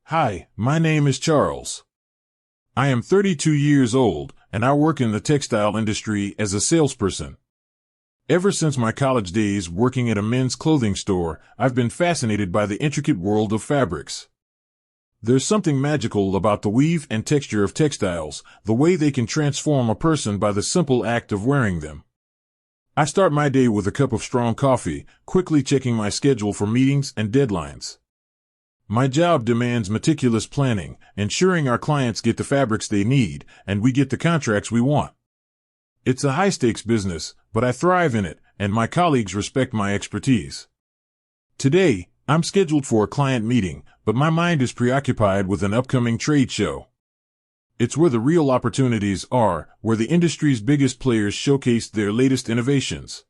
Hi, my name is Charles. I am 32 years old, and I work in the textile industry as a salesperson. Ever since my college days working at a men's clothing store, I've been fascinated by the intricate world of fabrics. There's something magical about the weave and texture of textiles, the way they can transform a person by the simple act of wearing them. I start my day with a cup of strong coffee, quickly checking my schedule for meetings and deadlines. My job demands meticulous planning, ensuring our clients get the fabrics they need, and we get the contracts we want. It's a high-stakes business, but I thrive in it, and my colleagues respect my expertise. Today, I'm scheduled for a client meeting, but my mind is preoccupied with an upcoming trade show. It's where the real opportunities are, where the industry's biggest players showcase their latest innovations.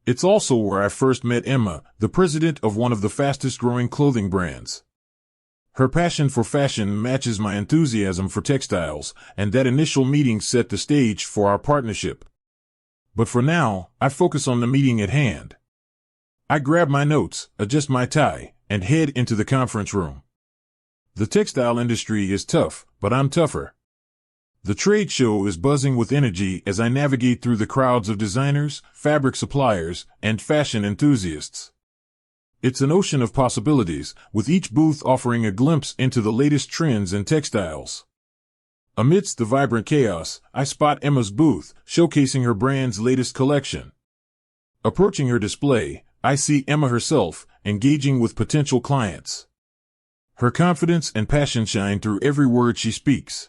It's also where I first met Emma, the president of one of the fastest-growing clothing brands. Her passion for fashion matches my enthusiasm for textiles, and that initial meeting set the stage for our partnership. But for now, I focus on the meeting at hand. I grab my notes, adjust my tie, and head into the conference room. The textile industry is tough, but I'm tougher. The trade show is buzzing with energy as I navigate through the crowds of designers, fabric suppliers, and fashion enthusiasts. It's an ocean of possibilities, with each booth offering a glimpse into the latest trends in textiles. Amidst the vibrant chaos, I spot Emma's booth, showcasing her brand's latest collection. Approaching her display, I see Emma herself, engaging with potential clients. Her confidence and passion shine through every word she speaks.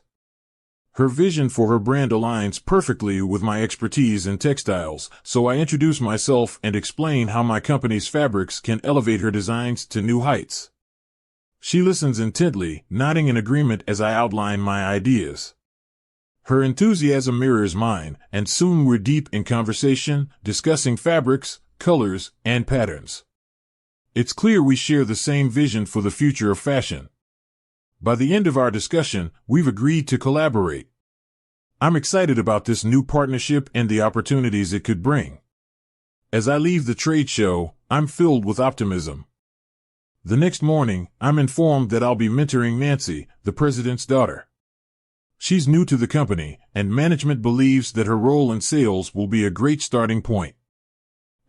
Her vision for her brand aligns perfectly with my expertise in textiles, so I introduce myself and explain how my company's fabrics can elevate her designs to new heights. She listens intently, nodding in agreement as I outline my ideas. Her enthusiasm mirrors mine, and soon we're deep in conversation, discussing fabrics, colors, and patterns. It's clear we share the same vision for the future of fashion. By the end of our discussion, we've agreed to collaborate. I'm excited about this new partnership and the opportunities it could bring. As I leave the trade show, I'm filled with optimism. The next morning, I'm informed that I'll be mentoring Nancy, the president's daughter. She's new to the company, and management believes that her role in sales will be a great starting point.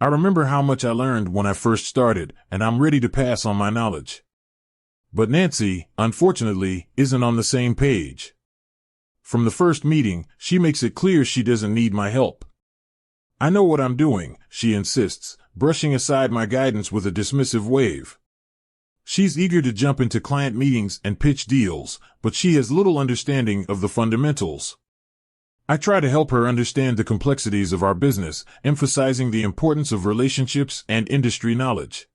I remember how much I learned when I first started, and I'm ready to pass on my knowledge. But Nancy, unfortunately, isn't on the same page. From the first meeting, she makes it clear she doesn't need my help. I know what I'm doing, she insists, brushing aside my guidance with a dismissive wave. She's eager to jump into client meetings and pitch deals, but she has little understanding of the fundamentals. I try to help her understand the complexities of our business, emphasizing the importance of relationships and industry knowledge.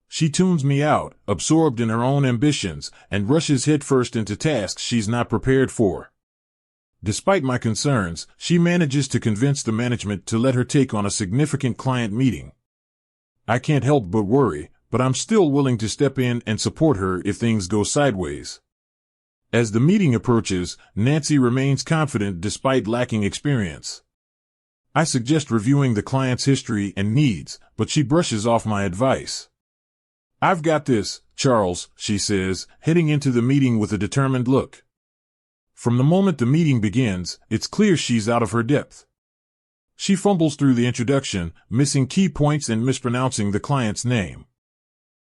She tunes me out, absorbed in her own ambitions, and rushes headfirst into tasks she's not prepared for. Despite my concerns, she manages to convince the management to let her take on a significant client meeting. I can't help but worry, but I'm still willing to step in and support her if things go sideways. As the meeting approaches, Nancy remains confident despite lacking experience. I suggest reviewing the client's history and needs, but she brushes off my advice. "I've got this, Charles," she says, heading into the meeting with a determined look. From the moment the meeting begins, it's clear she's out of her depth. She fumbles through the introduction, missing key points and mispronouncing the client's name.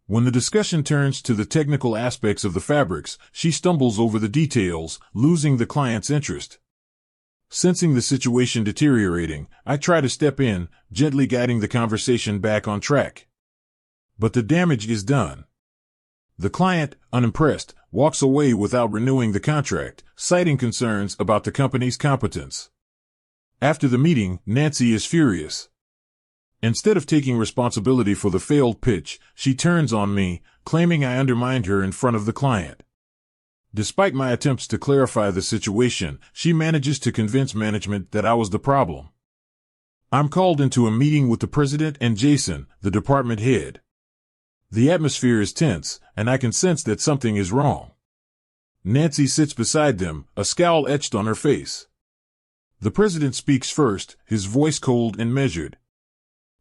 When the discussion turns to the technical aspects of the fabrics, she stumbles over the details, losing the client's interest. Sensing the situation deteriorating, I try to step in, gently guiding the conversation back on track. But the damage is done. The client, unimpressed, walks away without renewing the contract, citing concerns about the company's competence. After the meeting, Nancy is furious. Instead of taking responsibility for the failed pitch, she turns on me, claiming I undermined her in front of the client. Despite my attempts to clarify the situation, she manages to convince management that I was the problem. I'm called into a meeting with the president and Jason, the department head. The atmosphere is tense, and I can sense that something is wrong. Nancy sits beside them, a scowl etched on her face. The president speaks first, his voice cold and measured.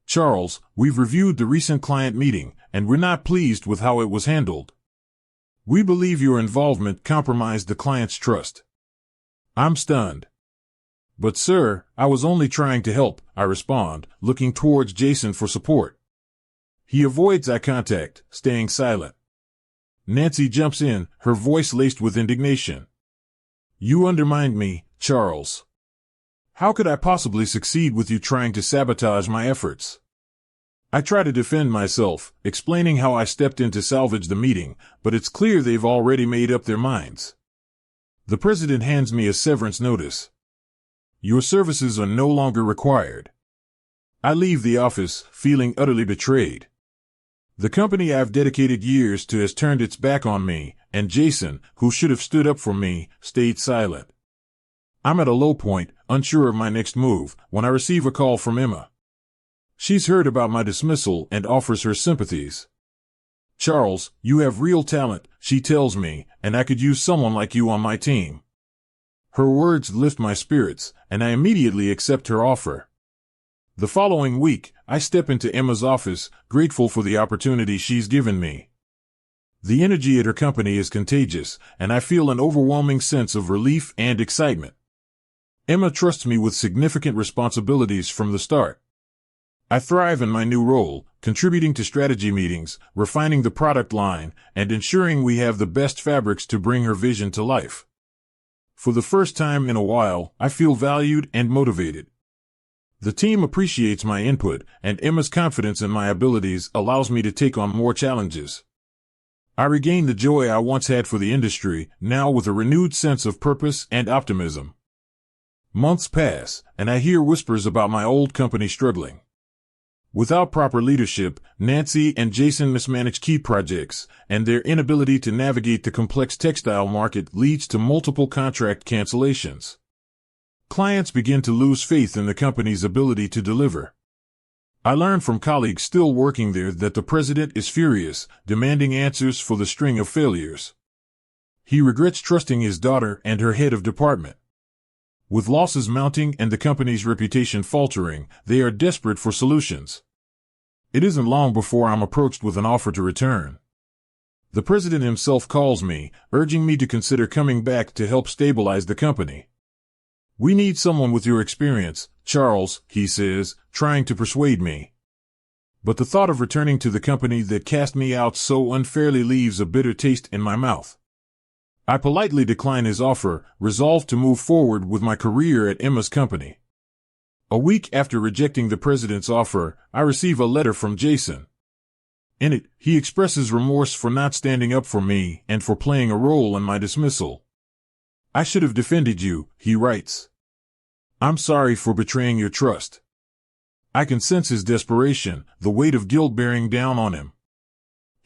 "Charles, we've reviewed the recent client meeting, and we're not pleased with how it was handled." We believe your involvement compromised the client's trust. I'm stunned. But sir, I was only trying to help, I respond, looking towards Jason for support. He avoids eye contact, staying silent. Nancy jumps in, her voice laced with indignation. You undermined me, Charles. How could I possibly succeed with you trying to sabotage my efforts? I try to defend myself, explaining how I stepped in to salvage the meeting, but it's clear they've already made up their minds. The president hands me a severance notice. Your services are no longer required. I leave the office, feeling utterly betrayed. The company I've dedicated years to has turned its back on me, and Jason, who should have stood up for me, stayed silent. I'm at a low point, unsure of my next move, when I receive a call from Emma. She's heard about my dismissal and offers her sympathies. Charles, you have real talent, she tells me, and I could use someone like you on my team. Her words lift my spirits, and I immediately accept her offer. The following week, I step into Emma's office, grateful for the opportunity she's given me. The energy at her company is contagious, and I feel an overwhelming sense of relief and excitement. Emma trusts me with significant responsibilities from the start. I thrive in my new role, contributing to strategy meetings, refining the product line, and ensuring we have the best fabrics to bring her vision to life. For the first time in a while, I feel valued and motivated. The team appreciates my input, and Emma's confidence in my abilities allows me to take on more challenges. I regain the joy I once had for the industry, now with a renewed sense of purpose and optimism. Months pass, and I hear whispers about my old company struggling. Without proper leadership, Nancy and Jason mismanage key projects, and their inability to navigate the complex textile market leads to multiple contract cancellations. Clients begin to lose faith in the company's ability to deliver. I learn from colleagues still working there that the president is furious, demanding answers for the string of failures. He regrets trusting his daughter and her head of department. With losses mounting and the company's reputation faltering, they are desperate for solutions. It isn't long before I'm approached with an offer to return. The president himself calls me, urging me to consider coming back to help stabilize the company. We need someone with your experience, Charles, he says, trying to persuade me. But the thought of returning to the company that cast me out so unfairly leaves a bitter taste in my mouth. I politely decline his offer, resolved to move forward with my career at Emma's company. A week after rejecting the president's offer, I receive a letter from Jason. In it, he expresses remorse for not standing up for me and for playing a role in my dismissal. I should have defended you, he writes. I'm sorry for betraying your trust. I can sense his desperation, the weight of guilt bearing down on him.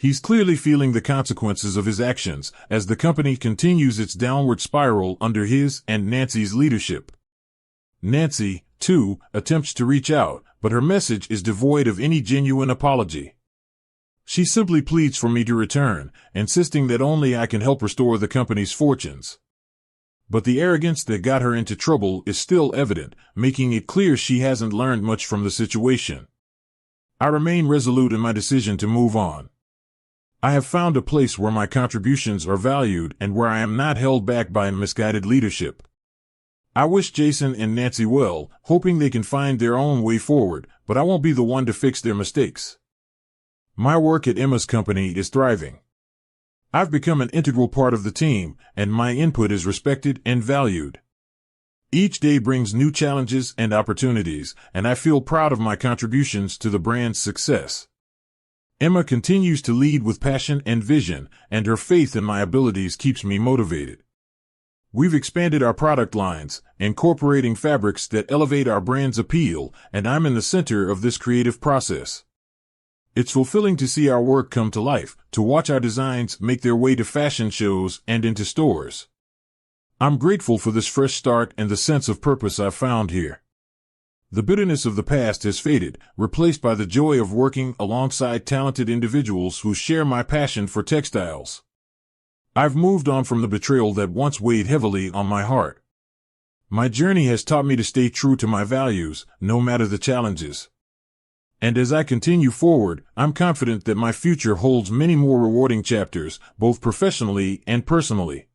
He's clearly feeling the consequences of his actions as the company continues its downward spiral under his and Nancy's leadership. Nancy, too, attempts to reach out, but her message is devoid of any genuine apology. She simply pleads for me to return, insisting that only I can help restore the company's fortunes. But the arrogance that got her into trouble is still evident, making it clear she hasn't learned much from the situation. I remain resolute in my decision to move on. I have found a place where my contributions are valued and where I am not held back by misguided leadership. I wish Jason and Nancy well, hoping they can find their own way forward, but I won't be the one to fix their mistakes. My work at Emma's company is thriving. I've become an integral part of the team, and my input is respected and valued. Each day brings new challenges and opportunities, and I feel proud of my contributions to the brand's success. Emma continues to lead with passion and vision, and her faith in my abilities keeps me motivated. We've expanded our product lines, incorporating fabrics that elevate our brand's appeal, and I'm in the center of this creative process. It's fulfilling to see our work come to life, to watch our designs make their way to fashion shows and into stores. I'm grateful for this fresh start and the sense of purpose I've found here. The bitterness of the past has faded, replaced by the joy of working alongside talented individuals who share my passion for textiles. I've moved on from the betrayal that once weighed heavily on my heart. My journey has taught me to stay true to my values, no matter the challenges. And as I continue forward, I'm confident that my future holds many more rewarding chapters, both professionally and personally.